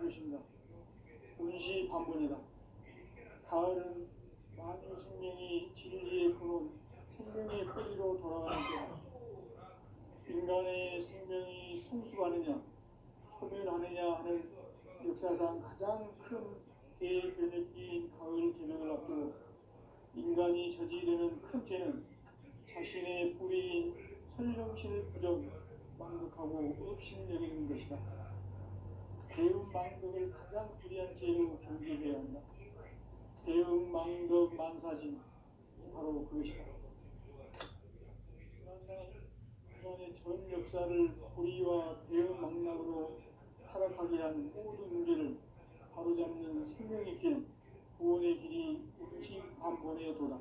무엇인가? 운시반본이다. 가을은 만유 생명이 진리의 근원, 생명의 뿌리로 돌아가는 때다. 인간의 생명이 성숙하느냐, 소멸하느냐 하는 역사상 가장 큰 대변혁기인 가을 개명을 앞두고 인간이 저지르는 큰 죄는 자신의 뿌리인 설령신을 부정, 망극하고 업신여기는 것이다. 배움 망덕을 가장 불의한 죄로 경계해야 한다. 배움 망덕 만사진, 바로 그것이다. 인간의 전 역사를 불의와 배움 망락으로 타락하게 한 모든 문제를 바로잡는 생명의 길, 구원의 길이 운시반본의 도다.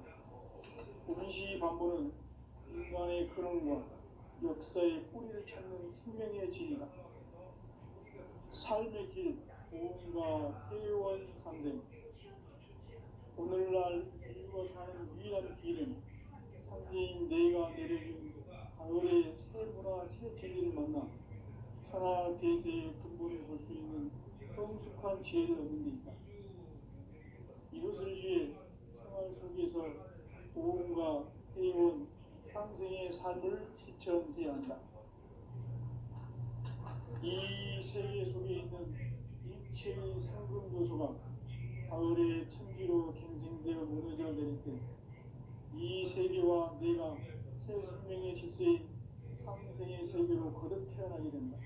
운시반본은 인간의 근원과 역사의 뿌리를 찾는 생명의 길이다. 삶의 길, 보험과 회원 상생. 오늘날 인류가 사는 유일한 길은 상제인 내가 내려준 가을의 새 문화, 새 진리를 만나 천하 대세의 근본을 볼 수 있는 성숙한 지혜를 얻는 데 있다. 이것을 위해 생활 속에서 보험과 회원, 상생의 삶을 실천해야 한다. 이 세계 속에 있는 일체의 상금 요소가 가을의 천지로 갱생되어 무너져 내릴 때 이 세계와 내가 새 생명의 질서인 상생의 세계로 거듭 태어나게 된다.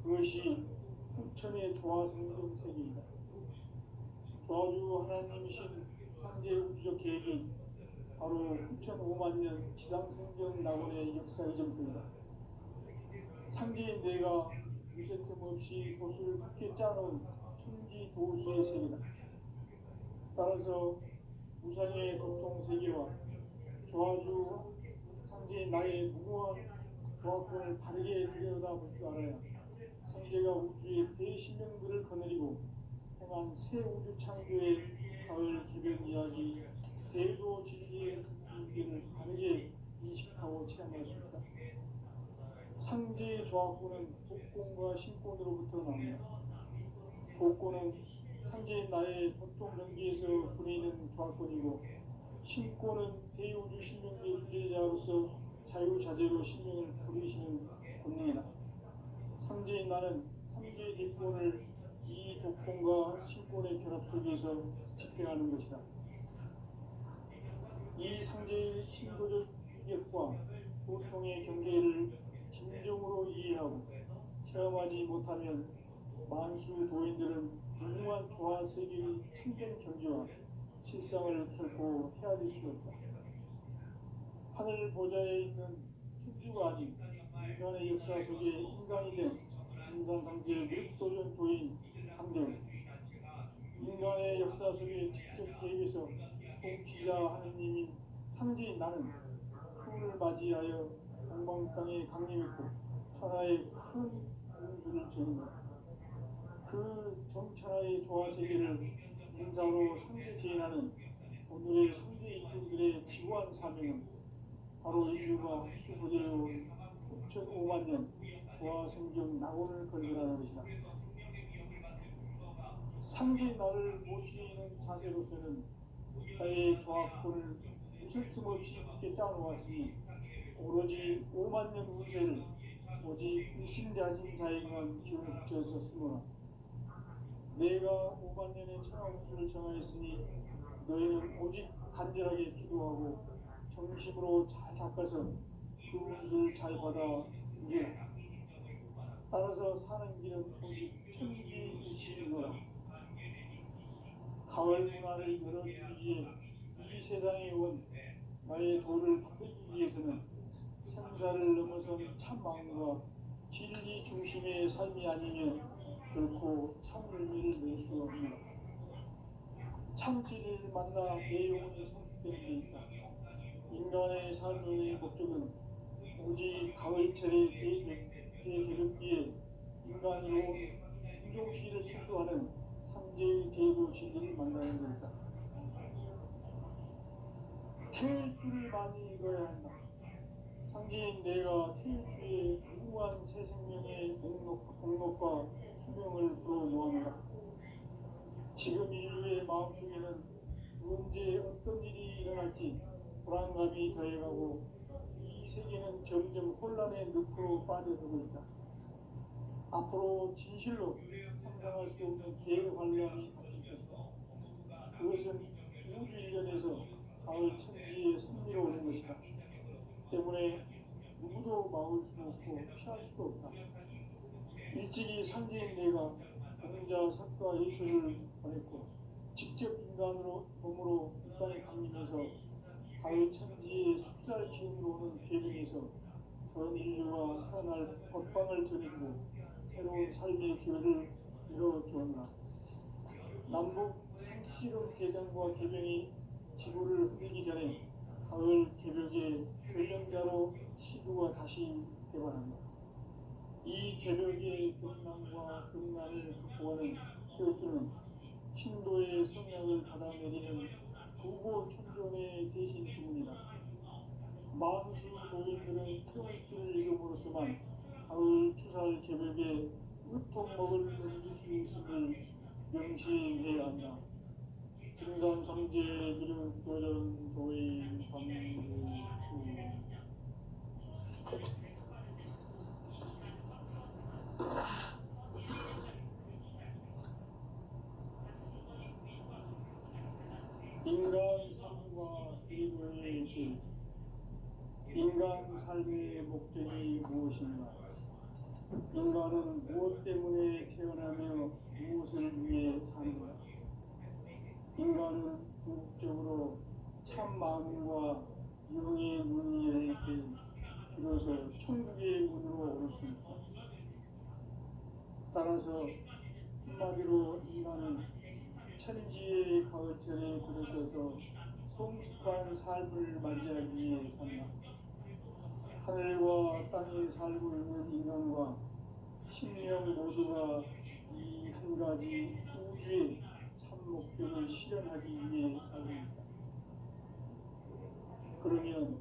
그것이 풍천의 조화성경 세계이다. 조화주 하나님이신 상제 우주적 계획이 바로 풍천 5만년 지상성경 낙원의 역사 이전뿐이다. 상제인 내가 무쇠틈 없이 도수를 굳게 짜놓은 천지 도수의 세계다. 따라서 우상의 도통 세계와 조화주 상제인 나의 무모한 조합권을 바르게 들여다볼 줄 알아야 상제가 우주의 대신명들을 거느리고 행한 새 우주 창조의 가을 기변 이야기, 대도 진리의 인기를 바르게 인식하고 체험할 수 있다. 상제의 조합권은 복권과 신권으로부터 나온다. 복권은 상제인 나의 도통 경기에서 부리는 조합권이고, 신권은 대우주 신명의 주제자로서 자유자재로 신명을 부리시는 권능이다. 상제인 나는 상제의 대권을 이 독권과 신권의 결합 속에서 집행하는 것이다. 이 상제의 신도적 위격과 보통의 경계를 진정으로 이해하고 체험하지 못하면 만수 도인들은 무궁한 조화 세계의 참된 경지와 실상을 결코 헤아릴 수 없다. 하늘 보좌에 있는 천주가 아닌 인간의 역사 속에 인간이 된 진산상제의 멸도전 도인 강대원, 인간의 역사 속에 직접 개입해서 통치자 하느님인 상제인 나는 추운을 맞이하여 동방 땅에 강림했고 천하의 큰 운수를 지닌다. 그 정천하의 조화세계를 인사로 상제 제인하는 오늘의 상제 이분들의 지구한 사명은 바로 인류가 흡수부대해온 9,500년 조화생경 낙원을 건설하는 것이다. 상제인 나를 모시는 자세로서는 나의 조합권을 무슨 틈 없이 굳게 짜놓았으니 오로지 5만 년 운세를 오직 일심자진 자에게만 기운을 붙여서 쓰노라. 내가 5만 년의 천하 운수를 정하였으니 너희는 오직 간절하게 기도하고 정심으로 잘 닦아서 그 운수를 잘 받아 누리라. 따라서 사는 길은 오직 천지이시노라. 가을 문화를 열어주기 위해 이 세상에 온 나의 도를 받들기 위해서는 생사를 넘어선 참 마음과 진리 중심의 삶이 아니면 결코 참 의미를 낼 수 없노라. 참 진리를 만나 내 영혼이 성숙되는 데 있다. 인간의 삶의 목적은 오직 가을철의 대제력기에 인간으로 온 인종시를 추수하는 상제의 대도 진리를 만나는 것이다. 태일주를 많이 읽어야 한다. 상제인 내가 태일주의 무궁한 새 생명의 목록과 수명을 생명을 불어모아노라. 지금 인류의 마음속에는 언제 어떤 일이 일어날지 불안감이 더해가고 이 세계는 점점 혼란의 늪으로 빠져들고 있다. 앞으로 진실로 상상할 수 없는 대환란이 닥칠 것이다. 그것은 우주 일련에서 가을 천지의 섭리로 오는 것이다. 때문에 누구도 막을 수 없고 피할 수도 없다. 일찍이 상제인 내가 공자, 석가, 예수를 보냈고 직접 인간으로 몸으로 이 땅에 강림해서 가을 천지의 숲살 기운으로 오는 계명에서 전 인류가 살아날 법방을 전해주고 새로운 삶의 기회를 열어주었나. 남북 상씨름 대장과 계명이 지구를 흔들기 전에 가을 개벽의 결령자로 시구가 다시 되관한다. 이 개벽의 경남과 경남을 극복하는 태극기는 신도의 성약을 받아내리는 부고 천존의 대신 주문이다. 만수 도인들은 태극기를 이름으로서만 가을 추살 개벽의 으통먹을 넘길 수 있음을 명시해야 한다. 증산성제 미륵도전 도인 광주 인간 삶과 기도의 길. 인간 삶의 목적이 무엇인가? 인간은 무엇 때문에 태어나며 무엇을 위해 사는가? 인간은 궁극적으로 참 마음과 영의 눈이 열릴 때 비로소 천국의 문으로 올 수 있다. 따라서 한마디로 인간은 천지의 가을철에 들어서서 성숙한 삶을 맞이하기 위해 산다. 하늘과 땅에 살고 있는 인간과 신령 모두가 이 한 가지 우주의 참 목적을 실현하기 위해 살고 있다. 그러면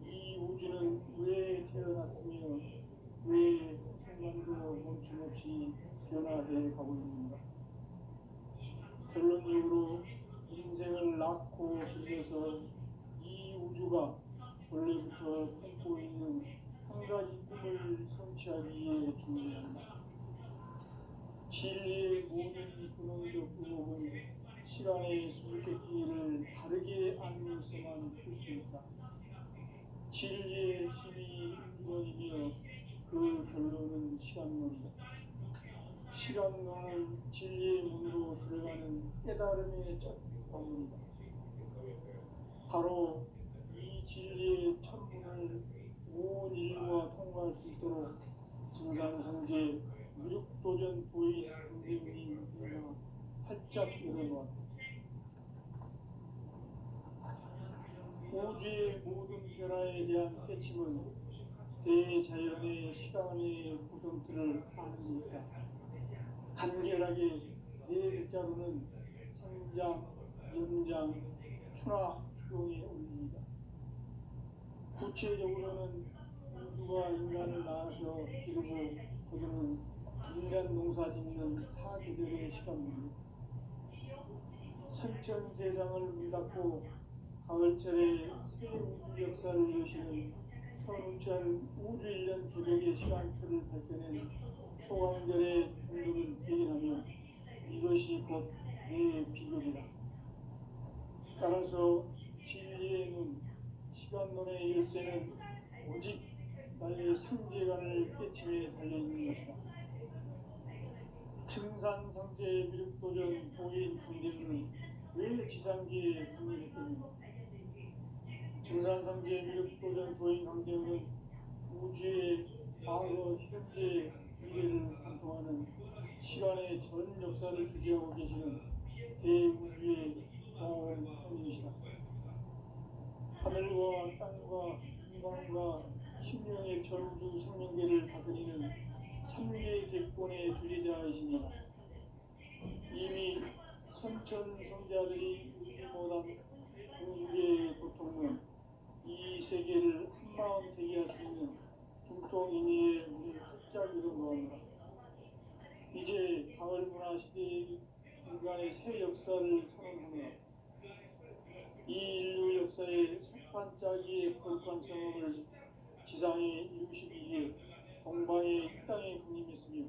이 우주는 왜 태어났으며 왜 순간도 멈춤없이 변화해 가고 있는가? 결론적으로 인생을 낳고 길러서 이 우주가 원래부터 품고 있는 한 가지 꿈을 성취하기 위해 존재한다. 진리의 모든 근원적 의혹은 시간의 수수께끼를 바르게 알면서만 풀 수 있다. 진리의 힘이 우주론이며 그 결론은 시간론이다. 시간론은 진리의 문으로 들어가는 깨달음의 첫 방문이다. 바로 이 진리의 첫 문을 온 인류가 통과할 수 있도록 증산성제 미륵도전 도인 강대웅이 내가 활짝 열어놓았다. 우주의 모든 변화에 대한 깨침은 대자연의 시간의 구성틀을 아는 데 있다. 간결하게 네 글자로는 성장, 연장, 추나 추동의 원리이다. 구체적으로는 우주가 인간을 낳아서 기르고 거두는 인간 농사 짓는 사계절의 시간입니다. 성천 세상을 문닫고 가을철에 새 우주 역사를 여시는 선우천 우주 1년 개벽의 시간틀을 밝혀낸 소강절의 공덕은 대인하며 이것이 곧 내 비결이다. 따라서 진리의 눈, 시간론의 열쇠는 오직 나의 상제관을 깨침에 달려있는 것이다. 증산성제 미륵도전 도인 강대웅은 왜 지상계에 강림했겠는가? 증산성제 미륵도전 도인 강대웅은 우주의 과거, 현재, 미래를 관통하는 시간의 전 역사를 주재하고 계시는 대우주의 동원이시다. 하늘과 땅과 인간과 신령의 전우주 생명계를 다스리는 3개 대권의 주제자이시니라. 이미 선천 성자들이 울지 못한 우주의 도통은 이 세계를 한마음 되게 할 수 있는 중통인의의 문을 활짝 열어놓았노라. 이제 가을 문화 시대의 인간의 새 역사를 선언하며 이 인류 역사의 색반짝이의 거룩한 성험을 지상에 이루시기 위해 동방의 이 땅에 군림했으며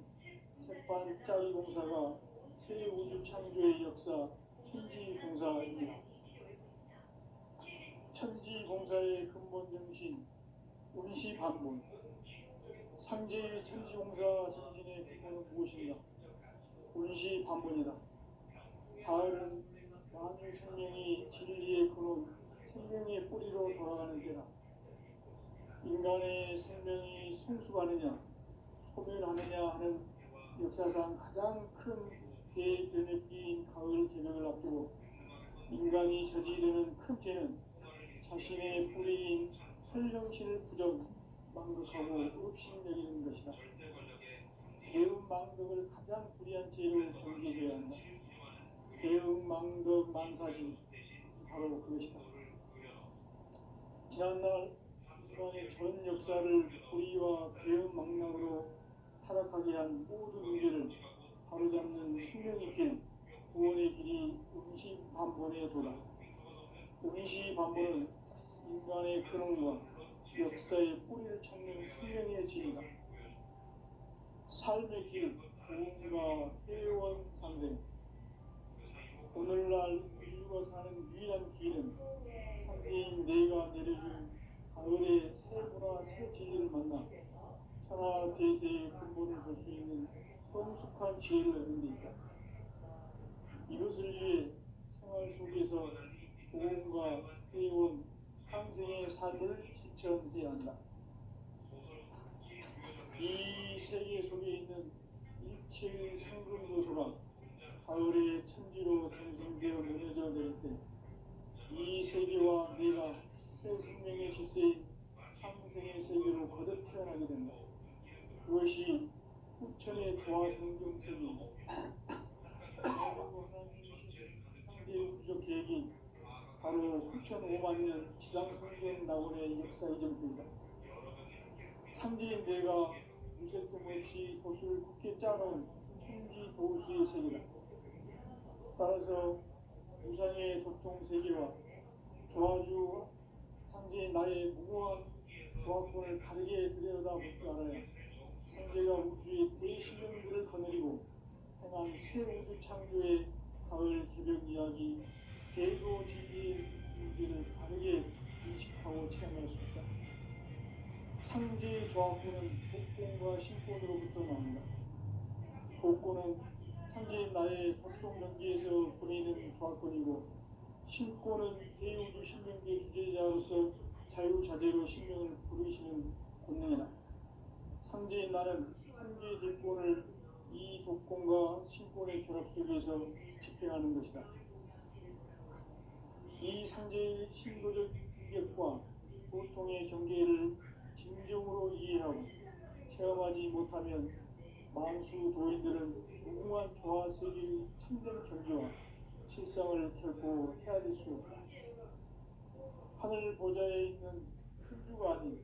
색반짝이 공사가 새 우주 창조의 역사 천지공사입니다. 천지공사의 근본 정신 운시반본. 상제의 천지공사 정신의 근본은 무엇인가? 운시반본이다. 가을은 만유 생명이 진리의 근원, 생명의 뿌리로 돌아가는 때다. 인간의 생명이 성숙하느냐, 소멸하느냐 하는 역사상 가장 큰 대변혁기인 가을 개벽을 앞두고 인간이 저지르는 큰 죄는 자신의 뿌리인 설령신을 부정, 망극하고 업신여기는 것이다. 대응망덕을 가장 불의한 죄로 경계해야 한다. 대응망덕 만사진, 바로 그것이다. 지난날 인간의 전 역사를 불의와 대응망락으로 타락하게 한 모든 문제를 바로잡는 생명의 길, 구원의 길이 운시반본의 도다. 운시반본은 인간의 근원과 역사의 뿌리를 찾는 생명의 길이다. 삶의 길, 고음과 회원 상생. 오늘날 인류가 사는 유일한 길은 상대인 내가 내려준 가을의 새 문화, 새 진리를 만나 천하 대세의 근본을 볼 수 있는 성숙한 지혜를 얻는 데 있다. 이것을 위해 생활 속에서 고음과 회원, 상생의 삶을 실천해야 한다. 이 세계 속에 있는 일체의 상금 요소가 가을의 천지로 전승되어 무너져 내릴 때 이 세계와 내가 새 생명의 질서인 상생의 세계로 거듭 태어나게 된다. 그것이 후천의 조화성경 세계이다. 하나님이신 상대의 우주적 계획이 바로 후천 5만년 지상성경 낙원의 역사 이전입니다. 상대인 내가 무쇠뜸 없이 도수를 굳게 짜놓은 천지 도수의 세계다. 따라서 무상의 도통 세계와 조화주 상제의 나의 무모한 조합권을 다르게 들여다볼 줄 알아야 상제가 우주의 대신령들을 거느리고 행한 새 우주 창조의 가을 개벽 이야기, 대도 진리의 문제를 다르게 인식하고 체험할 수 있다. 상제의 조합권은 복권과 신권으로부터 나온다. 복권은 상제인 나의 도통 명기에서 보내는 조합권이고, 신권은 대우주 신명기의 주제자로서 자유자재로 신명을 부르시는 권능이다. 상제인 나는 상제의 대권을 이 독권과 신권의 결합 속에서 집행하는 것이다. 이 상제의 신도적 위격과 보통의 경계를 진정으로 이해하고 체험하지 못하면 망수 도인들은 무궁한 조화 세계의 참된 경지와 실상을 결코 헤아릴 수 없다. 하늘 보좌에 있는 천주가 아닌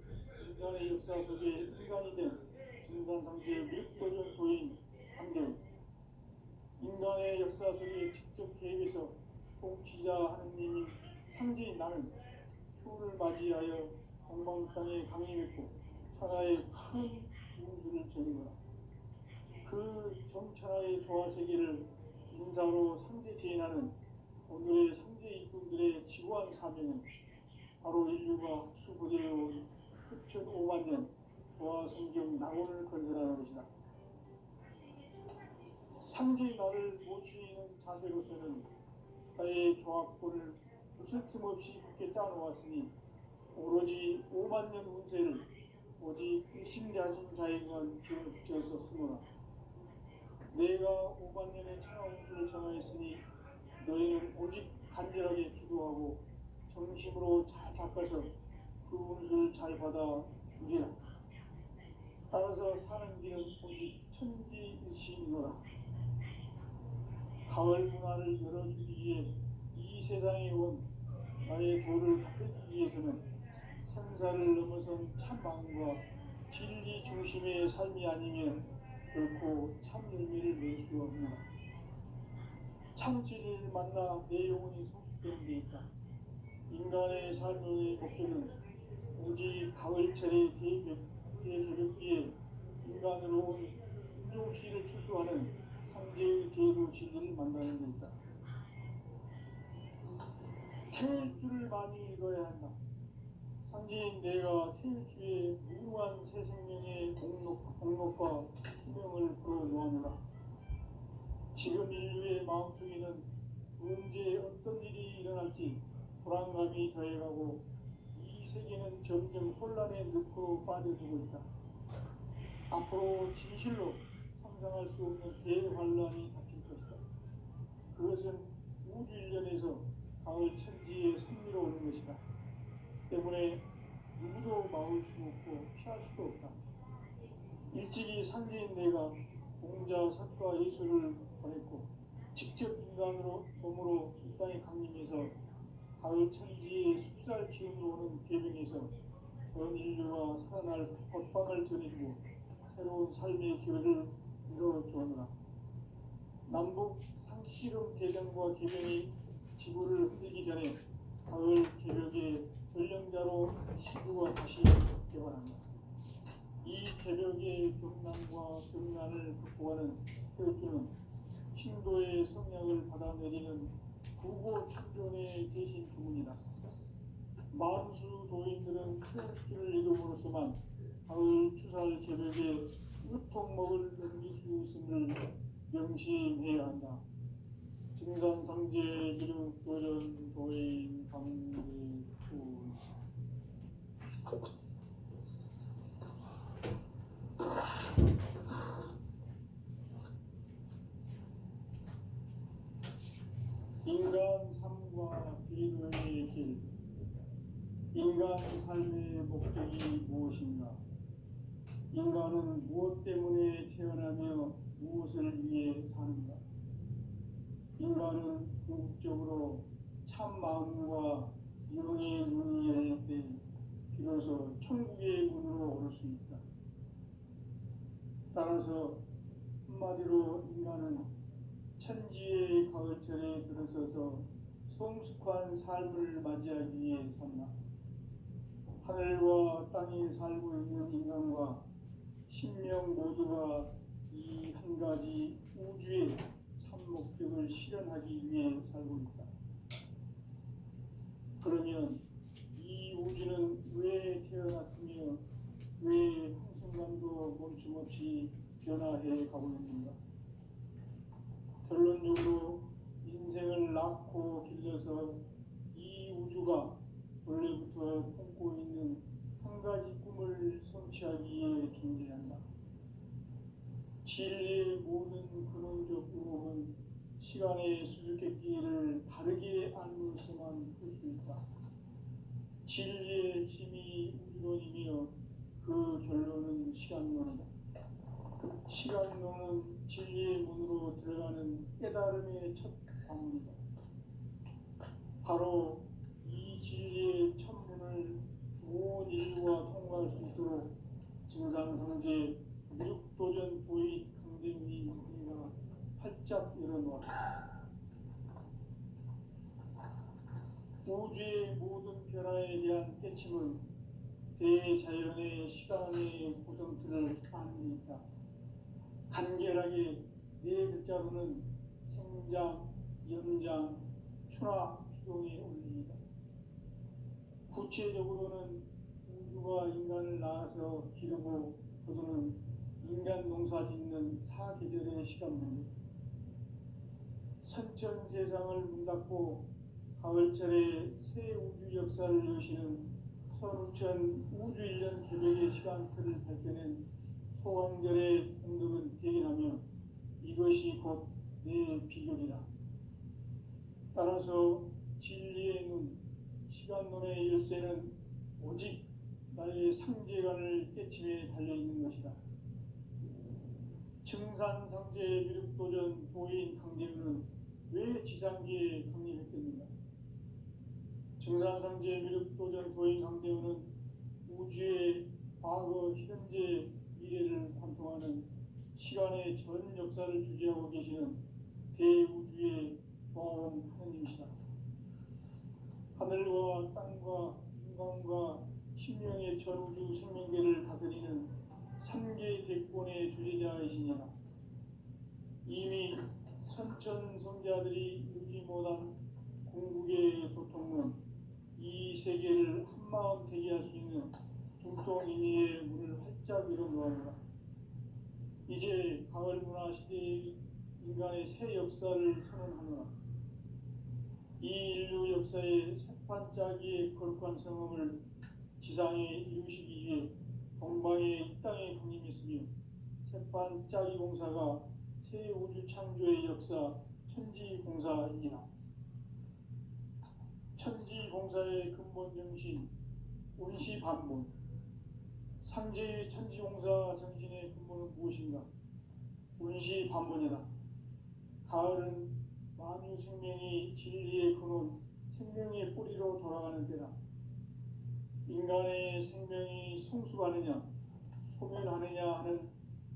인간의 역사 속에 인간이 된 증산상제의 밀도적 도인 함정, 인간의 역사 속에 직접 개입해서 통치자 하느님인 상제인 나는 추운을 맞이하여 동방 땅에 강림했고 천하의 큰 운수를 전거라. 그 정천하의 조화세계를 인사로 상제 제인하는 오늘의 상제 일꾼들의 지구한 사명은 바로 인류가 흡수부대해온 후천 5만년 조화성경 낙원을 건설하는 것이다. 상제의 나를 모시는 자세로서는 나의 조합권을 무슨 틈 없이 굳게 짜놓았으니 오로지 5만년 운세를 오직 일심자진 자에게만 기운을 붙여서 쓰노라. 내가 5만년의 천하 운수를 정하였으니 너희는 오직 간절하게 기도하고 정심으로 잘 닦아서 그 운수를 잘 받아 누리라. 따라서 사는 길은 오직 천지일심이노라. 가을 문화를 열어주기 위해 이 세상에 온 나의 도를 받들기 위해서는 생사를 넘어선 참마음과 진리 중심의 삶이 아니면 결코 참 열매를 수 없느라. 참 진리를 만나 내 영혼이 성숙되는 데 있다. 인간의 삶의 목적은 오직 가을철의 대개벽기에 인간으로 온 인종시를 추수하는 상제의 대로 진리를 만나는 데 있다. 태일주를 많이 읽어야 한다. 상제인 내가 태일주의 무궁한 새 생명의 공록과 수명을 불어놓아노라. 지금 인류의 마음속에는 언제 어떤 일이 일어날지 불안감이 더해가고 이 세계는 점점 혼란의 늪으로 빠져들고 있다. 앞으로 진실로 상상할 수 없는 대환란이 닥칠 것이다. 그것은 우주 일련에서 가을 천지에 승리로 오는 것이다. 때문에 누구도 막을 수 없고 피할 수도 없다. 일찍이 상제인 내가 공자, 석가, 예수를 보냈고 직접 인간으로 몸으로 이 땅에 강림해서 가을 천지의 숲살 기운으로 오는 계명에서 전 인류가 살아날 법방을 전해주고 새로운 삶의 기회를 이뤄주었노라. 남북 상시름 대전과 계명이 지구를 흔들기 전에 가을 개벽의 전령자로 시구가 다시 개발한다. 이 개벽의 격난과 등난을 극복하는 태일주는 신도의 성량을 받아내리는 구고 천존의 대신 주문이다. 만수 도인들은 태일주를 읽음으로써만 가을 추살 개벽의 으통목을 넘길 수 있음을 명심해야 한다. 증산상제 미륵도전 도인 강대구. 인간 삶과 비도의 길. 인간 삶의 목적이 무엇인가? 인간은 무엇 때문에 태어나며 무엇을 위해 사는가? 인간은 궁극적으로 참 마음과 영의 문이 열릴 때 비로소 천국의 문으로 오를 수 있다. 따라서 한마디로 인간은 천지의 가을철에 들어서서 성숙한 삶을 맞이하기 위해 산다. 하늘과 땅에 살고 있는 인간과 신명 모두가 이 한 가지 우주의 참 목적을 실현하기 위해 살고 있다. 그러면 이 우주는 왜 태어났으며 왜 한순간도 멈춤없이 변화해 가고 있는가? 결론적으로 인생을 낳고 길러서 이 우주가 원래부터 품고 있는 한 가지 꿈을 성취하기 위해 존재한다. 진리의 모든 근원적 의목은 시간의 수수께끼를 다르게 알므로서만 풀 수 있다. 진리의 핵심이 우주론이며 그 결론은 시간론이다. 시간론은 진리의 문으로 들어가는 깨달음의 첫 방문이다. 바로 이 진리의 첫 문을 온 인류가 통과할 수 있도록 증산상제 미륵도전 도인 강대훈이 내가 활짝 열어놓았다. 우주의 모든 변화에 대한 깨침은 대자연의 시간의 구성틀을 아는 데 있다. 간결하게 네 글자로는 생장, 연장, 추나, 추동의 원리이다. 구체적으로는 우주가 인간을 낳아서 기르고 거두는 인간 농사 짓는 사계절의 시간 문제. 선천 세상을 문 닫고 가을철에 새 우주 역사를 여시는 선우천 우주 1년 개벽의 시간틀을 밝혀낸 소강절의 공덕은 대견하며 이것이 곧 내 비결이라. 따라서 진리의 눈, 시간론의 열쇠는 오직 나의 상제관을 깨침에 달려있는 것이다. 증산상제 미륵도전 도인 강대훈은 왜 지상계에 강림했겠는가? 증산상제 미륵도전 도인 강대훈은 우주의 과거, 현재, 미래를 관통하는 시간의 전 역사를 주재하고 계시는 대우주의 조화원 하느님이시다. 하늘과 땅과 인간과 신명의 전우주 생명계를 다스리는 삼계 대권의 주재자이시니라. 이미 선천성자들이 이루지 못한 궁극의 도통은 이 세계를 한마음 되게 할 수 있는 중통인의의 문을 활짝 열어놓았노라. 이제 가을 문화 시대의 인간의 새 역사를 선언하노라. 이 인류 역사의 새반짝이의 거룩한 성음을 지상에 이루시기 위해 동방의 이 땅에 강림했으며 새반짝이 공사가 새 우주 창조의 역사 천지공사이니라. 천지공사의 근본 정신 운시반본. 상제의 천지공사 정신의 근본은 무엇인가? 운시반본이다. 가을은 만유 생명이 진리의 근원, 생명의 뿌리로 돌아가는 때다. 인간의 생명이 성숙하느냐, 소멸하느냐 하는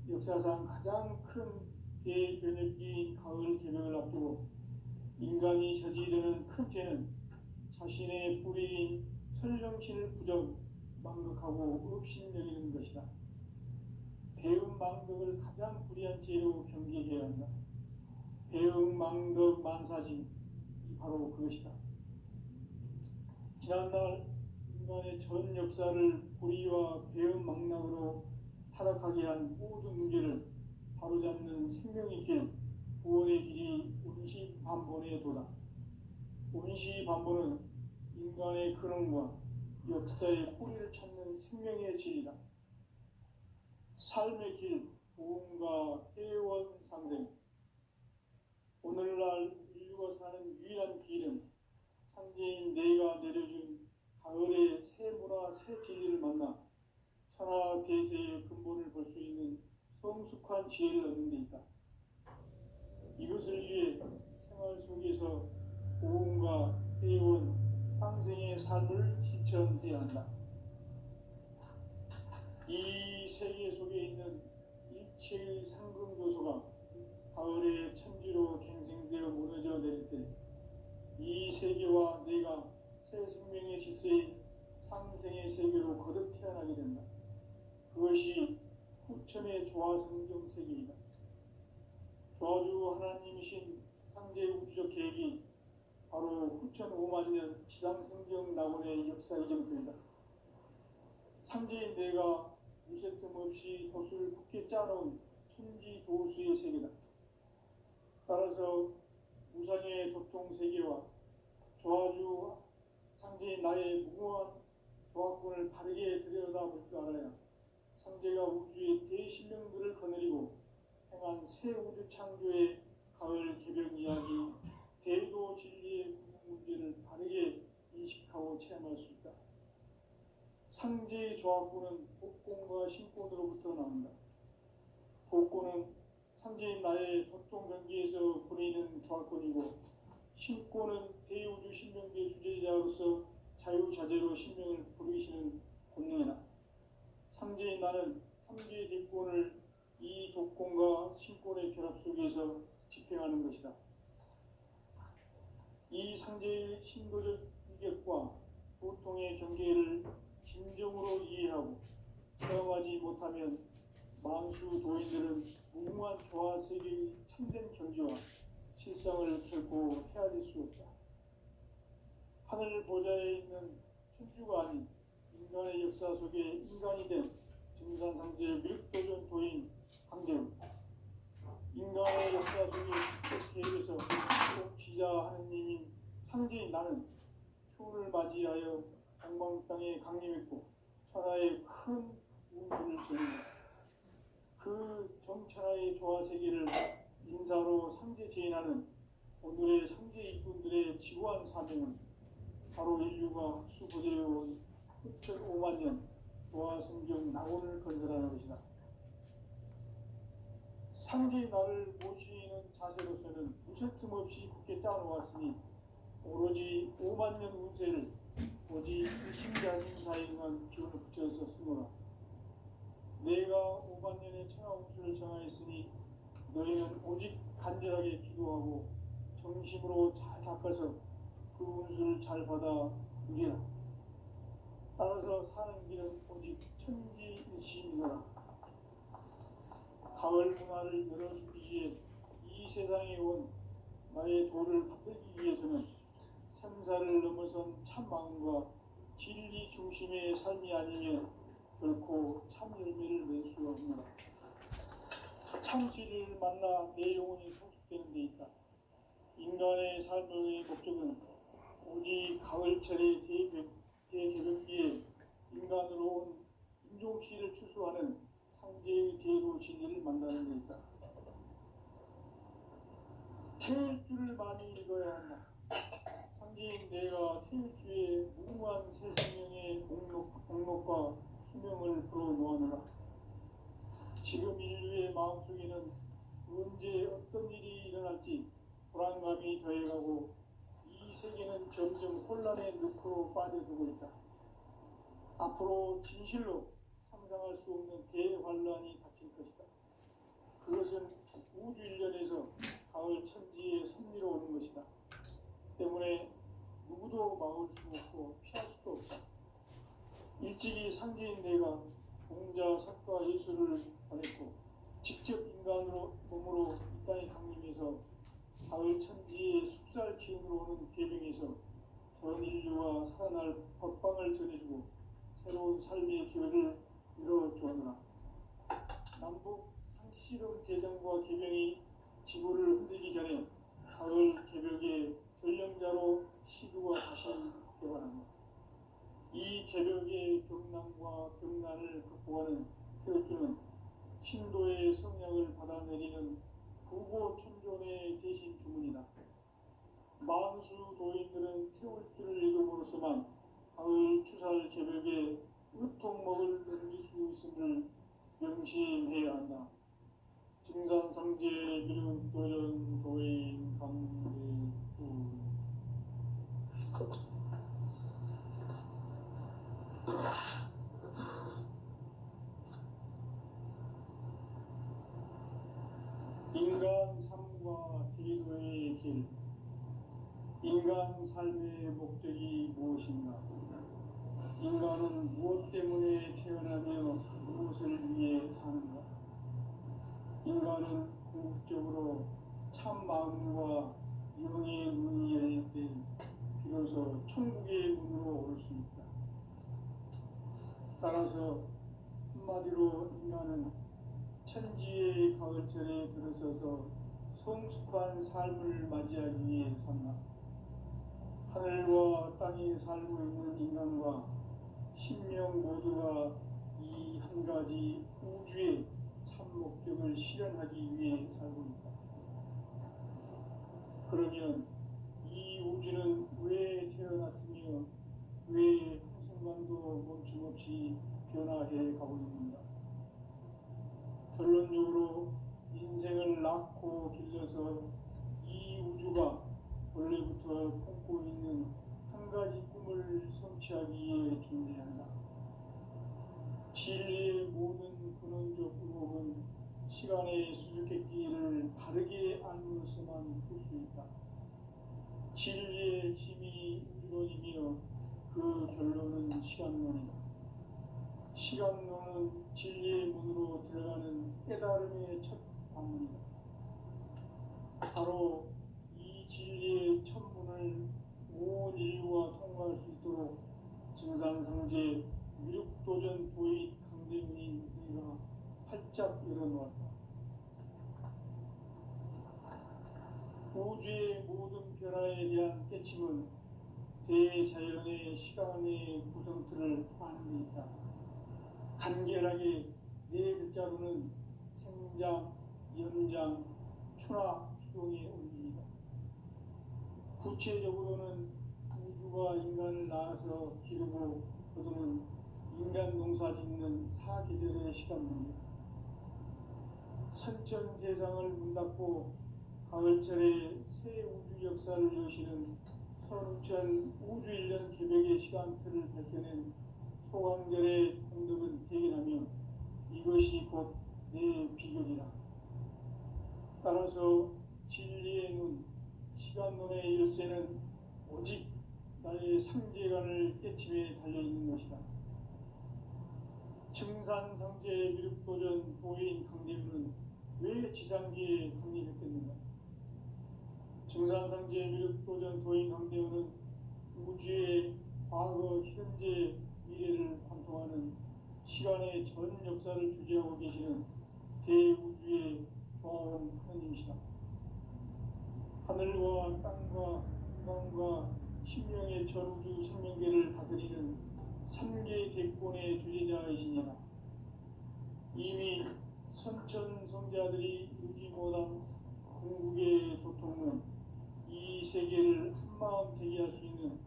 역사상 가장 큰 대변혁기인 가을 개명을 앞두고 인간이 저지르는 큰 죄는 자신의 뿌리인 설령신을 부정, 망극하고 업신여기는 것이다. 배음 망덕을 가장 불의한 죄로 경계해야 한다. 배음 망덕 만사진, 바로 그것이다. 지난날 인간의 전 역사를 불의와 배음 망락으로 타락하게 한 모든 문제를 바로잡는 생명의 길, 구원의 길이 운시반본의 도다. 운시반본은 인간의 근원과 역사의 뿌리를 찾는 생명의 질이다. 삶의 길, 보험과 해원 상생. 오늘날 인류가 사는 유일한 길은 상제인 내가 내려준 가을의 새 문화, 새 진리를 만나 천하 대세의 근본을 볼 수 있는 성숙한 지혜를 얻는 데 있다. 이것을 위해 생활 속에서 보험과 해원, 상생의 삶을 실천해야 한다. 이 세계 속에 있는 일체의 상금 요소가 가을의 천지로 갱생되어 무너져 내릴 때 이 세계와 내가 새 생명의 질서인 상생의 세계로 거듭 태어나게 된다. 그것이 후천의 조화성경 세계이다. 조화주 하나님이신 상제 우주적 계획이 바로 후천 5만년 지상성경 낙원의 역사 이정표이다. 상제인 내가 무쇠 틈 없이 돛을 굳게 짜놓은 천지도수의 세계다. 따라서 무상의 도통세계와 조화주 상제인 나의 무모한 조합권을 바르게 들여다볼 줄 알아야 상제가 우주의 대신령들을 거느리고 행한 새 우주 창조의 가을 개벽 이야기, 대도 진리의 문제를 바르게 인식하고 체험할 수 있다. 상제의 조합권은 복권과 신권으로부터 나온다. 복권은 상제인 나의 도통 경기에서 보내는 조합권이고, 신권은 대우주 신명계 주제자로서 자유자재로 신명을 부르시는 권능이다. 상제인 나는 삼계 대권을 이 독권과 신권의 결합 속에서 집행하는 것이다. 이 상제의 신도적 인격과 보통의 경계를 진정으로 이해하고 체험하지 못하면 만수 도인들은 무궁한 조화 세계의 참된 경지와 실상을 결코 헤아릴 수 없다. 하늘 보좌에 있는 천주가 아닌 인간의 역사 속에 인간이 된 증산상제 밀도전 도인 강대우, 인간의 역사 속에 직접 계획에서 지자 하느님인 상제인 나는 추운을 맞이하여 동방 땅에 강림했고 천하의 큰 우주를 지닌다. 그 정천하의 조화세계를 인사로 상제 제인하는 오늘의 상제 일꾼들의 지구한 사명은 바로 인류가 수고되어온 후천 5만년 조화성경 낙원을 건설하는 것이다. 상제의 나를 모시는 자세로서는 무쇠 틈 없이 굳게 짜놓았으니 오로지 5만년 운세를 오직 일심자진 사에만 기운을 붙여서 쓰노라. 내가 5만년의 천하홍수를 정하였으니 너희는 오직 간절하게 기도하고 정심으로 잘 닦아서 그 운수를 잘 받아 누리라. 따라서 사는 길은 오직 천지일시이더라. 가을 문화를 열어주기 위해 이 세상에 온 나의 도를 받들기 위해서는 생사를 넘어선 참 마음과 진리 중심의 삶이 아니면 결코 참 열매를 맺을 수가 없노라. 참 진리를 만나 내 영혼이 성숙되는 데 있다. 인간의 삶의 목적은 오직 가을철의 대개벽기에 인간으로 온 인종씨를 추수하는 상제의 대로 진리를 만나는 데 있다. 태일주를 많이 읽어야 한다. 상제인 내가 태일주의 무궁한 새 생명의 목록과 수명을 불어놓아노라. 지금 인류의 마음속에는 언제 어떤 일이 일어날지 불안감이 더해가고 이 세계는 점점 혼란의 늪으로 빠져들고 있다. 앞으로 진실로 상상할 수 없는 대환란이 닥칠 것이다. 그것은 우주 일련에서 가을 천지의 섭리로 오는 것이다. 때문에 누구도 막을 수 없고 피할 수도 없다. 일찍이 상제인 내가 공자, 석가, 예수를 보냈고 직접 인간으로 몸으로 이 땅에 강림해서 가을 천지의 숲살 기운으로 오는 계명에서 전 인류와 살아날 법방을 전해주고 새로운 삶의 기회를 이뤄주었노라. 남북 상시름 대장과 계명이 지구를 흔들기 전에 가을 개벽의 전령자로 시도가 다시 개발합니다. 이 개벽의 병난과 병난을 극복하는 태울주는 신도의 성약을 받아내리는 부고천존의 대신 주문이다. 만수 도인들은 태울주를 읽음으로써만 가을 추살 개벽에 의통목을 넘길 수 있음을 명심해야 한다. 증산상제 미륵도전 도인 강대구 인간 삶과 기도의 길. 인간 삶의 목적이 무엇인가? 인간은 무엇 때문에 태어나며 무엇을 위해 사는가? 인간은 궁극적으로 참 마음과 영의 문이 열릴 때 비로소 천국의 문으로 올 수 있다. 따라서 한마디로 인간은 천지의 가을철에 들어서서 성숙한 삶을 맞이하기 위해 산다. 하늘과 땅에 살고 있는 인간과 신명 모두가 이 한 가지 우주의 참 목적을 실현하기 위해 살고 있다. 그러면 이 우주는 왜 태어났으며 왜 한순간도 멈춤없이 변화해 가고 있는가? 결론적으로 인생을 낳고 길러서 이 우주가 원래부터 품고 있는 한 가지 꿈을 성취하기 위해 존재한다. 진리의 모든 근원적 의혹은 시간의 수수께끼를 바르게 알므로서만 풀 수 있다. 진리의 힘이 우주론이며 그 결론은 시간론이다. 시간론은 진리의 문으로 들어가는 깨달음의 첫 방문이다. 바로 이 진리의 첫 문을 온 인류가 통과할 수 있도록 증산상제 미륵도전 도인 강대문인 내가 활짝 열어놓았다. 우주의 모든 변화에 대한 깨침은 대자연의 시간의 구성틀을 아는 데 있다. 간결하게 네 글자로는 생장, 연장, 추나 추동의 원리이다. 구체적으로는 우주가 인간을 낳아서 기르고 거두는 인간 농사 짓는 사계절의 시간 문제. 선천 세상을 문 닫고 가을철에 새 우주 역사를 여시는 선천 우주 1년 개벽의 시간틀을 밝혀낸 소강절의 공덕은 대견하며 이것이 곧 내 비결이라. 따라서 진리의 눈, 시간론의 열쇠는 오직 나의 상제관을 깨침에 달려있는 것이다. 증산상제 미륵도전 도인 강대우는 왜 지상계에 강림했겠는가? 증산상제 미륵도전 도인 강대우는 우주의 과거, 현재, 미래를 관통하는 시간의 전 역사를 주재하고 계시는 대우주의 조화원 하느님이시다. 하늘과 땅과 인간과 신명의 전우주 생명계를 다스리는 삼계 대권의 주재자이시니라. 이미 선천성자들이 이루지 못한 궁극의 도통은 이 세계를 한마음 되게 할 수 있는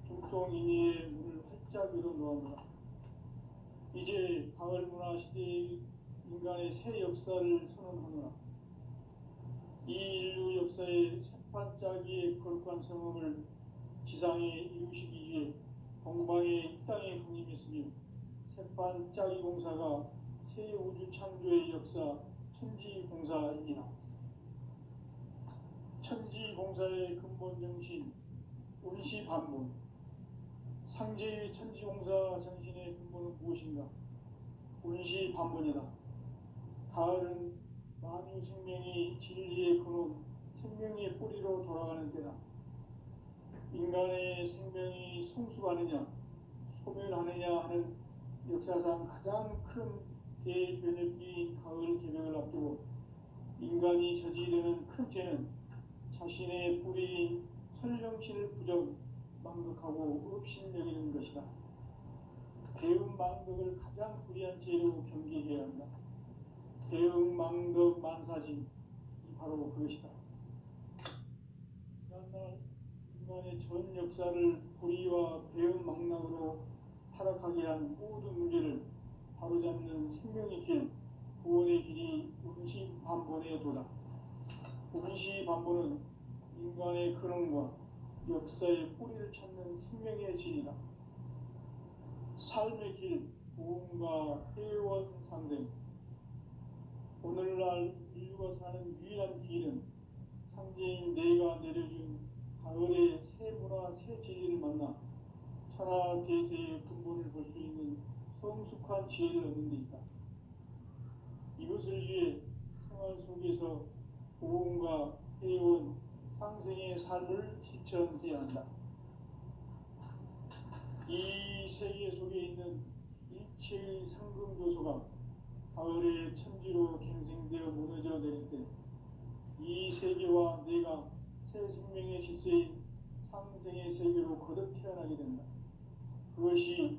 중통인의의 문을 활짝 열어놓았노라. 이제 가을문화 시대의 인간의 새 역사를 선언하노라. 이 인류 역사의 새반짝이의 거룩한 성음을 지상에 이루시기 위해 동방의 이 땅에 강림했으며 새반짝이 공사가 새 우주 창조의 역사 천지공사이니라. 천지공사의 근본 정신 운시반문. 상제의 천지공사 정신의 근본은 무엇인가? 운시반문이다. 가을은 만유 생명이 진리의 근원, 생명의 뿌리로 돌아가는 때다. 인간의 생명이 성숙하느냐, 소멸하느냐 하는 역사상 가장 큰 대변혁기인 가을 개벽을 앞두고 인간이 저지르는 큰 죄는 자신의 뿌리인 설령신을 부정, 망극하고 업신여기는 것이다. 배움 망덕을 가장 불의한 죄로 경계해야 한다. 배움 망덕 만사징이 바로 그것이다. 지난날 인간의 전 역사를 불의와 배움 망락으로 타락하게 한 모든 문제를 바로잡는 생명의 길, 구원의 길이 운시반본의 도다. 운시반본은 인간의 근원과 역사의 뿌리를 찾는 생명의 질이다. 삶의 길, 부흥과 회원 상생. 오늘날 인류가 사는 유일한 길은 상제인 내가 내려준 가을의 새 문화, 새 진리를 만나 천하 대세의 근본을 볼 수 있는 성숙한 지혜를 얻는 데 있다. 이것을 위해 생활 속에서 부흥과 회원, 상생의 삶을 실천해야 한다. 이 세계 속에 있는 일체의 상금교소가 가을의 천지로 갱생되어 무너져 내릴 때 이 세계와 내가 새 생명의 질서인 상생의 세계로 거듭 태어나게 된다. 그것이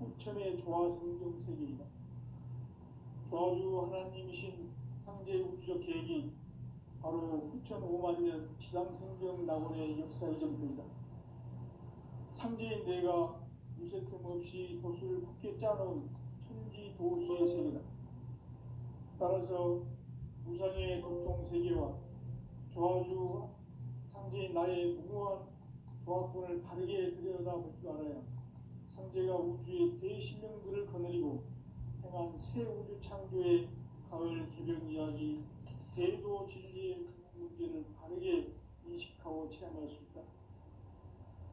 후천의 조화성경 세계이다. 조화주 하나님이신 상제의 우주적 계획이 바로 후천 5만년 지상성경 낙원의 역사 이전부이다. 상제인 내가 유세틈 없이 도수를 굳게 짜놓은 천지 도수의 세계다. 따라서 무상의 도통 세계와 조화주 상제인 나의 무모한 조합권을 바르게 들여다볼 줄 알아야 상제가 우주의 대신령들을 거느리고 행한 새 우주 창조의 가을 개벽 이야기, 대도 진리의 문제를 바르게 인식하고 체험할 수 있다.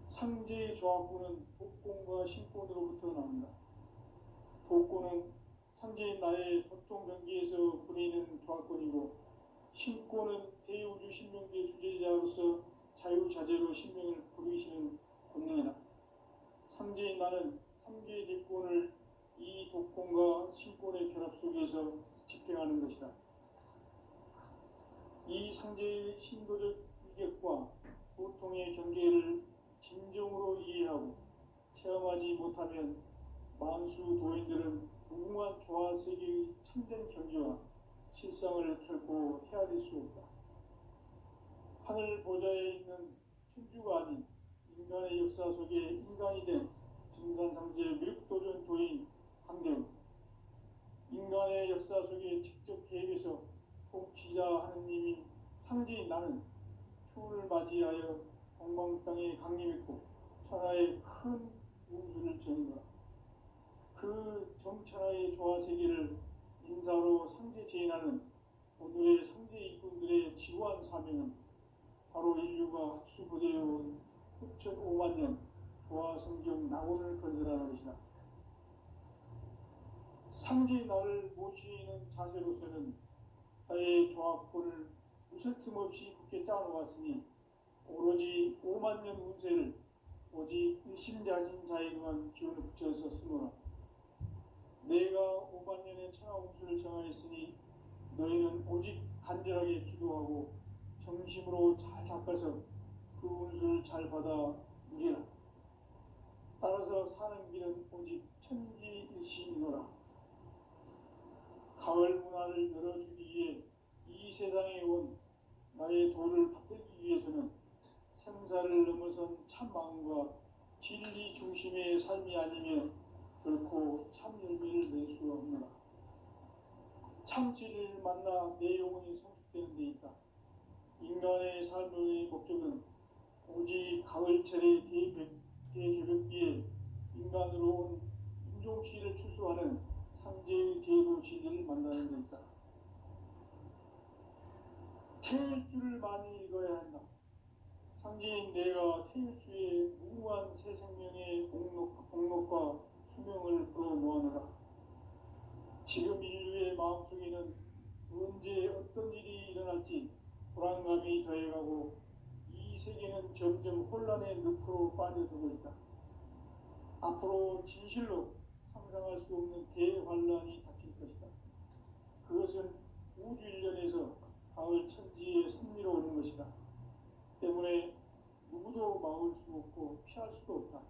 상제의 조합권은 복권과 신권으로부터 나온다. 복권은 상제인 나의 도통 경계에서 부리는 조합권이고, 신권은 대우주 신명계 주제자로서 자유자재로 신명을 부르시는 권능이다. 상제인 나는 3개의 대권을 이 독권과 신권의 결합 속에서 집행하는 것이다. 이 상제의 신도적 위격과 보통의 경계를 진정으로 이해하고 체험하지 못하면 만수 도인들은 무궁한 조화 세계의 참된 경지와 실상을 결코 헤아릴 수 없다. 하늘 보좌에 있는 천주가 아닌 인간의 역사 속에 인간이 된 증산상제 미륵도전 도인 강대우, 인간의 역사 속에 직접 개입해서 통치자 하느님인 상제인 나는 추운을 맞이하여 동방 땅에 강림했고 천하의 큰 운수를 전한 거라. 그 정천하의 조화 세계를 인사로 상제 제인하는 오늘의 상제 일꾼들의 지구한 사명은 바로 인류가 학수부대에 온 흡천 5만 년 조화성경 낙원을 건설하는 것이다. 상제의 날을 모시는 자세로서는 나의 조합권을 무술 틈 없이 굳게 짜놓았으니 오로지 5만 년 운세를 오직 일심자진 자에게만 기운을 붙여서 쓰노라. 내가 5만 년의 천하운수를 정하였으니 너희는 오직 간절하게 기도하고 정심으로 잘 닦아서 그 운수를 잘 받아 누리라. 따라서 사는 길은 오직 천지일시이노라. 가을 문화를 열어주기 위해 이 세상에 온 나의 도를 받들기 위해서는 생사를 넘어선 참 마음과 진리 중심의 삶이 아니면 결코 참 열매를 낼 수 없노라. 참 진리를 만나 내 영혼이 성숙되는 데 있다. 인간의 삶의 목적은 오직 가을철의 대개벽기에 인간으로 온 인종시를 추수하는 상제의 대도시를 만나는 데 있다. 태일주를 많이 읽어야 한다. 상제인 내가 태일주의 무궁한 새 생명의 공록과 수명을 불어모아노라. 지금 인류의 마음속에는 언제 어떤 일이 일어날지 불안감이 더해가고 이 세계는 점점 혼란의 늪으로 빠져들고 있다. 앞으로 진실로 상상할 수 없는 대환란이 닥칠 것이다. 그것은 우주 일련에서 가을 천지에 섭리로 오는 것이다. 때문에 누구도 막을 수 없고 피할 수도 없다.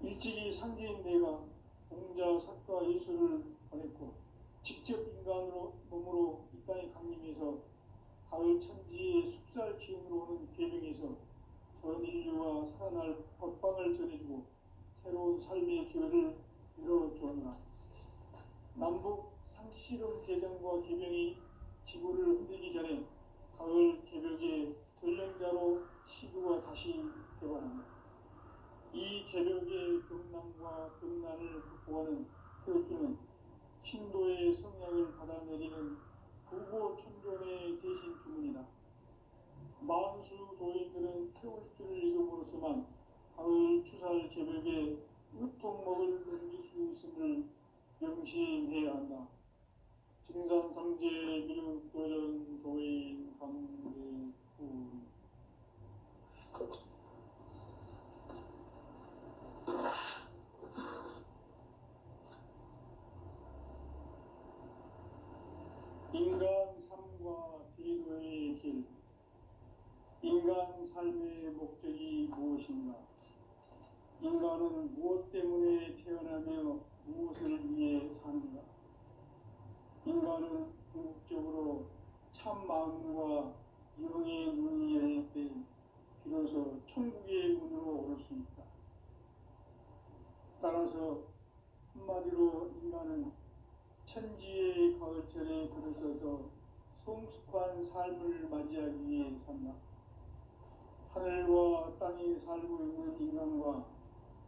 일찍이 상제인 내가 공자, 사과, 예수를 보냈고 직접 인간으로 몸으로 이 땅에 강림해서 가을 천지의 숲살 기운으로 오는 계명에서 전 인류가 살아날 법방을 전해주고 새로운 삶의 기회를 열어주었노라. 남북 상씨름 대전과 계명이 지구를 흔들기 전에 가을 개벽의 전령자로 시구가 다시 되어갑니다. 이 개벽의 병난과 병난을 극복하는 태울주는 신도의 성약을 받아내리는 부고천존의 대신 주문이다. 만수 도인들은 태울주를 읽음으로써만 가을 추살 개벽의 으통목을 넘길 수 있음을 명심해야 한다. 증산상제 미륵도전 도인 강대구 인간 삶과 대도의 길. 인간 삶의 목적이 무엇인가? 인간은 무엇 때문에 태어나며 무엇을 위해 사는가? 인간은 궁극적으로 참 마음과 영의 눈이 열릴 때 비로소 천국의 문으로 오를 수 있다. 따라서 한마디로 인간은 천지의 가을철에 들어서서 성숙한 삶을 맞이하기 위해 산다. 하늘과 땅에 살고 있는 인간과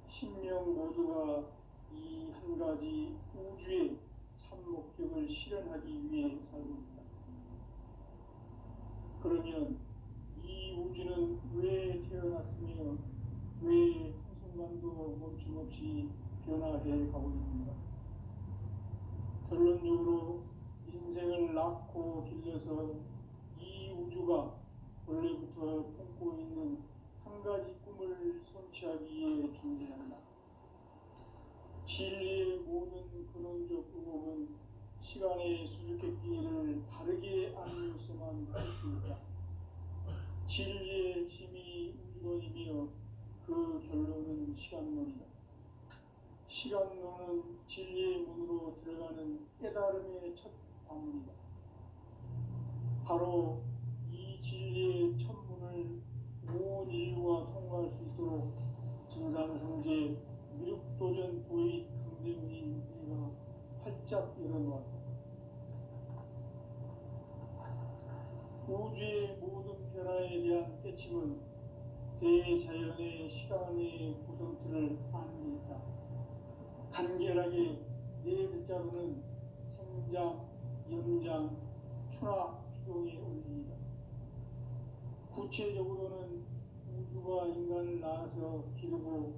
신명 모두가 이 한 가지 우주의 참 목적을 실현하기 위해 살고 있다. 그러면 이 우주는 왜 태어났으며 왜 한순간도 멈춤없이 변화해 가고 있는가? 결론적으로 인생을 낳고 길러서 이 우주가 원래부터 품고 있는 한 가지 꿈을 성취하기 위해 존재한다. 진리의 모든 근원적 의혹은 시간의 수수께끼를 바르게 알면서만 할 수 있다. 진리의 핵심이 우주론이며 그 결론은 시간론이다. 시간론은 진리의 문으로 들어가는 깨달음의 첫 방문이다. 바로 이 진리의 첫 문을 온 인류가 통과할 수 있도록 증산상제 미륵도전 도의 강대문인 우리가 활짝 열어놓았다. 우주의 모든 변화에 대한 깨침은 대자연의 시간의 구성틀을 아는 데 있다. 간결하게 네 글자로는 성장, 연장, 추나 피동에 올립니다. 구체적으로는 우주가 인간을 낳아서 기르고